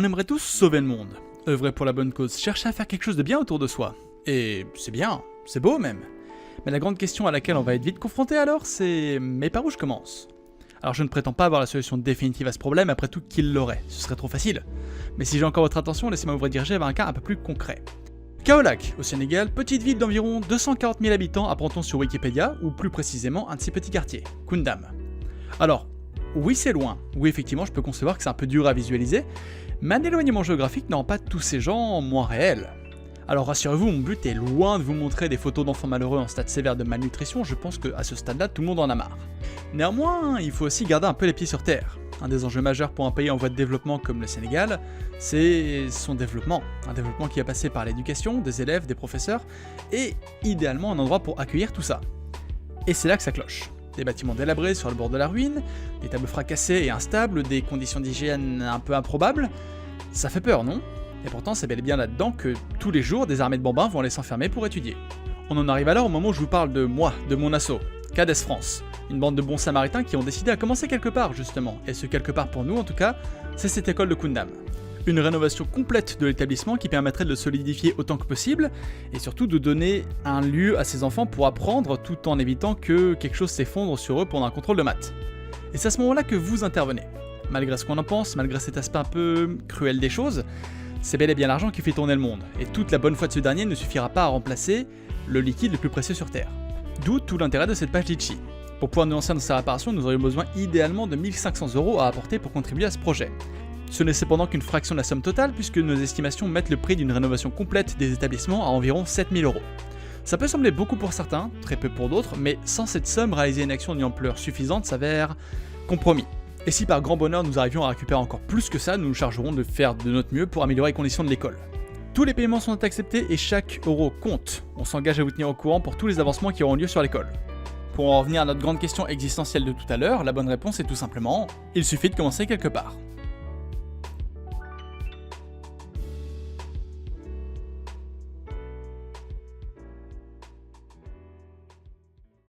On aimerait tous sauver le monde, œuvrer pour la bonne cause, chercher à faire quelque chose de bien autour de soi. Et c'est bien, c'est beau même. Mais la grande question à laquelle on va être vite confronté alors, c'est « mais par où je commence ?» Alors je ne prétends pas avoir la solution définitive à ce problème, après tout qu'il l'aurait, ce serait trop facile. Mais si j'ai encore votre attention, laissez-moi vous rediriger vers un cas un peu plus concret. Kaolack, au Sénégal, petite ville d'environ 240 000 habitants, apprend-on sur Wikipédia, ou plus précisément un de ses petits quartiers, Koundam. Alors, oui c'est loin, oui effectivement je peux concevoir que c'est un peu dur à visualiser, mais un éloignement géographique ne rend pas tous ces gens moins réels. Alors rassurez-vous, mon but est loin de vous montrer des photos d'enfants malheureux en stade sévère de malnutrition, je pense qu'à ce stade-là, tout le monde en a marre. Néanmoins, il faut aussi garder un peu les pieds sur terre. Un des enjeux majeurs pour un pays en voie de développement comme le Sénégal, c'est son développement. Un développement qui va passer par l'éducation, des élèves, des professeurs, et idéalement un endroit pour accueillir tout ça. Et c'est là que ça cloche. Des bâtiments délabrés sur le bord de la ruine, des tables fracassées et instables, des conditions d'hygiène un peu improbables, ça fait peur, non? Et pourtant c'est bel et bien là-dedans que tous les jours des armées de bambins vont aller s'enfermer pour étudier. On en arrive alors au moment où je vous parle de moi, de mon asso, CADES France, une bande de bons samaritains qui ont décidé à commencer quelque part justement, et ce quelque part pour nous en tout cas, c'est cette école de Koundam. Une rénovation complète de l'établissement qui permettrait de le solidifier autant que possible, et surtout de donner un lieu à ces enfants pour apprendre tout en évitant que quelque chose s'effondre sur eux pendant un contrôle de maths. Et c'est à ce moment-là que vous intervenez. Malgré ce qu'on en pense, malgré cet aspect un peu cruel des choses, c'est bel et bien l'argent qui fait tourner le monde, et toute la bonne foi de ce dernier ne suffira pas à remplacer le liquide le plus précieux sur Terre. D'où tout l'intérêt de cette page Litchi. Pour pouvoir nuancer dans sa réparation, nous aurions besoin idéalement de 1500 € à apporter pour contribuer à ce projet. Ce n'est cependant qu'une fraction de la somme totale puisque nos estimations mettent le prix d'une rénovation complète des établissements à environ 7000 €. Ça peut sembler beaucoup pour certains, très peu pour d'autres, mais sans cette somme, réaliser une action d'une ampleur suffisante s'avère compromis. Et si par grand bonheur nous arrivions à récupérer encore plus que ça, nous nous chargerons de faire de notre mieux pour améliorer les conditions de l'école. Tous les paiements sont acceptés et chaque euro compte. On s'engage à vous tenir au courant pour tous les avancements qui auront lieu sur l'école. Pour en revenir à notre grande question existentielle de tout à l'heure, la bonne réponse est tout simplement, il suffit de commencer quelque part.